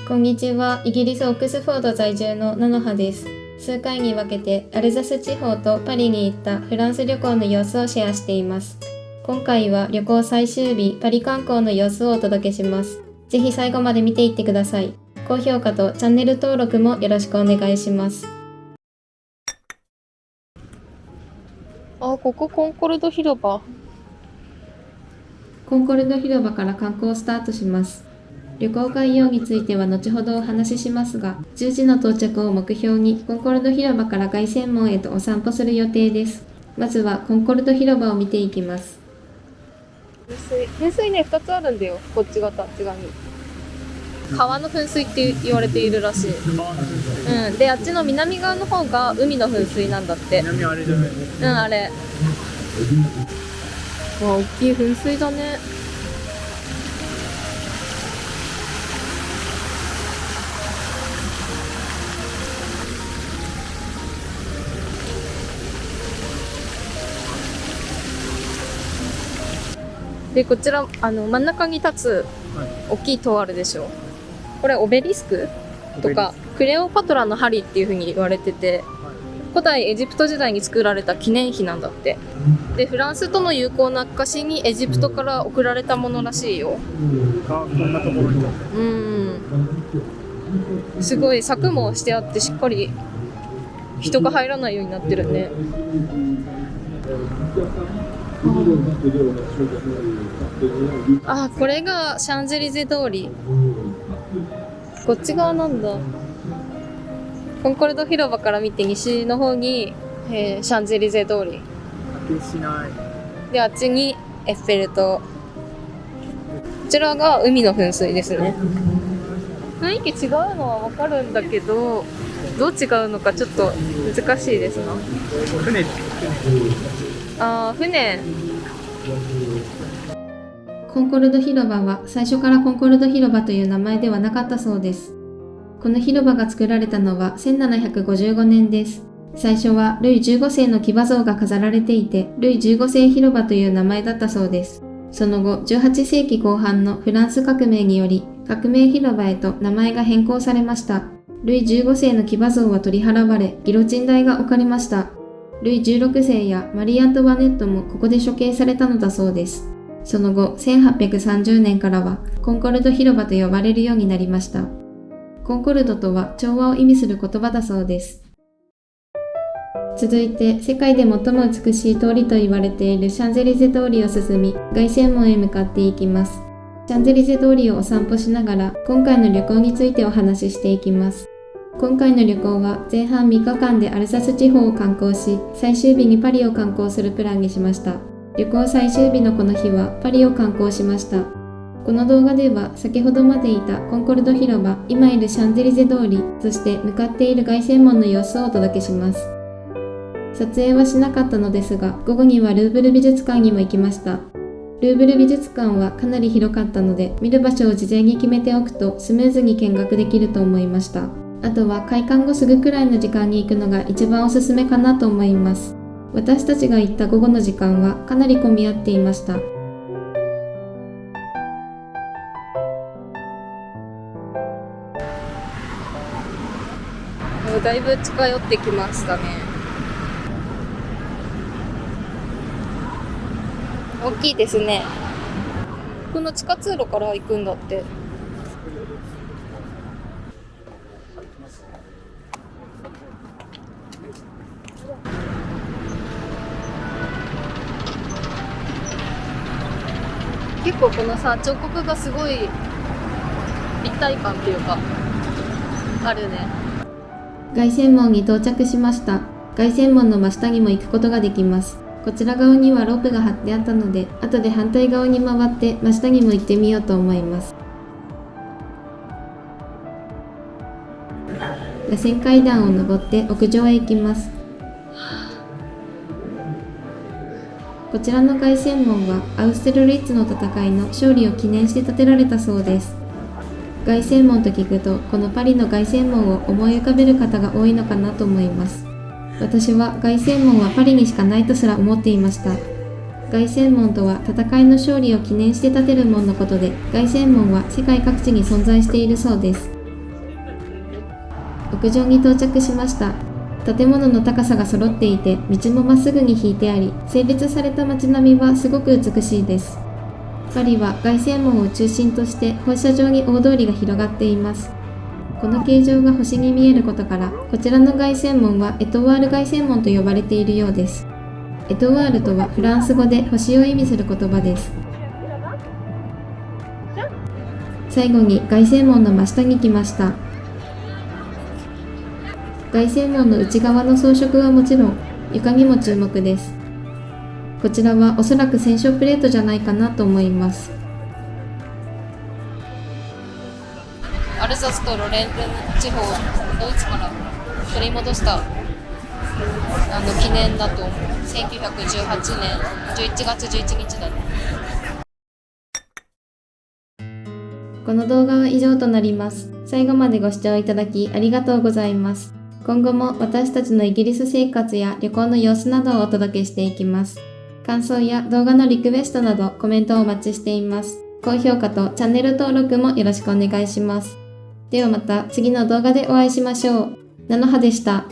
こんにちは。イギリスオックスフォード在住のナノハです。数回に分けてアルザス地方とパリに行ったフランス旅行の様子をシェアしています。今回は旅行最終日パリ観光の様子をお届けします。ぜひ最後まで見ていってください。高評価とチャンネル登録もよろしくお願いします。ここコンコルド広場。コンコルド広場から観光スタートします。旅行概要については後ほどお話ししますが、10時の到着を目標にコンコルド広場から凱旋門へとお散歩する予定です。まずはコンコルド広場を見ていきます。噴水ね、2つあるんだよ。こっち側とあっち側に。川の噴水って言われているらしい。で、あっちの南側の方が海の噴水なんだって。南あれじゃない？あれ。大きい噴水だね。で、こちら真ん中に立つ大きい塔あるでしょ。これオベリスクとかクレオパトラの針っていう風に言われてて、古代エジプト時代に作られた記念碑なんだって。で、フランスとの友好な証にエジプトから送られたものらしいよ。こんなところに。すごい柵もしてあってしっかり人が入らないようになってるね。これがシャンゼリゼ通り。こっち側なんだ。コンコルド広場から見て西の方に、シャンゼリゼ通りで、あっちにエッフェル塔。こちらが海の噴水ですね。雰囲気違うのはわかるんだけど、どう違うのかちょっと難しいですな。船。コンコルド広場は最初からコンコルド広場という名前ではなかったそうです。この広場が作られたのは1755年です。最初はルイ15世の騎馬像が飾られていて、ルイ15世広場という名前だったそうです。その後、18世紀後半のフランス革命により、革命広場へと名前が変更されました。ルイ15世の騎馬像は取り払われ、ギロチン台が置かれました。ルイ16世やマリー・アントワネットもここで処刑されたのだそうです。その後、1830年からはコンコルド広場と呼ばれるようになりました。コンコルドとは調和を意味する言葉だそうです。続いて、世界で最も美しい通りと言われているシャンゼリゼ通りを進み、凱旋門へ向かっていきます。シャンゼリゼ通りをお散歩しながら、今回の旅行についてお話ししていきます。今回の旅行は前半3日間でアルザス地方を観光し、最終日にパリを観光するプランにしました。旅行最終日のこの日はパリを観光しました。この動画では先ほどまでいたコンコルド広場、今いるシャンゼリゼ通り、そして向かっている凱旋門の様子をお届けします。撮影はしなかったのですが、午後にはルーブル美術館にも行きました。ルーブル美術館はかなり広かったので、見る場所を事前に決めておくとスムーズに見学できると思いました。あとは開館後すぐくらいの時間に行くのが一番おすすめかなと思います。私たちが行った午後の時間はかなり混み合っていました。だいぶ近寄ってきましたね。大きいですね。この地下通路から行くんだって。結構この彫刻がすごい立体感っていうかあるね。凱旋門に到着しました。凱旋門の真下にも行くことができます。こちら側にはロープが張ってあったので、後で反対側に回って真下にも行ってみようと思います。螺旋階段を登って屋上へ行きます。こちらの凱旋門はアウステルリッツの戦いの勝利を記念して建てられたそうです。凱旋門と聞くと、このパリの凱旋門を思い浮かべる方が多いのかなと思います。私は凱旋門はパリにしかないとすら思っていました。凱旋門とは戦いの勝利を記念して建てる門のことで、凱旋門は世界各地に存在しているそうです。屋上に到着しました。建物の高さが揃っていて、道もまっすぐに引いてあり、整列された街並みはすごく美しいです。パリは凱旋門を中心として放射状に大通りが広がっています。この形状が星に見えることから、こちらの凱旋門はエトワール凱旋門と呼ばれているようです。エトワールとはフランス語で星を意味する言葉です。最後に凱旋門の真下に来ました。凱旋門の内側の装飾はもちろん、床にも注目です。こちらはおそらく戦勝プレートじゃないかなと思います。アルザスとロレンヌ地方をドイツから取り戻した記念だと思う。1918年11月11日だね。この動画は以上となります。最後までご視聴いただきありがとうございます。今後も私たちのイギリス生活や旅行の様子などをお届けしていきます。感想や動画のリクエストなどコメントをお待ちしています。高評価とチャンネル登録もよろしくお願いします。ではまた次の動画でお会いしましょう。なのはでした。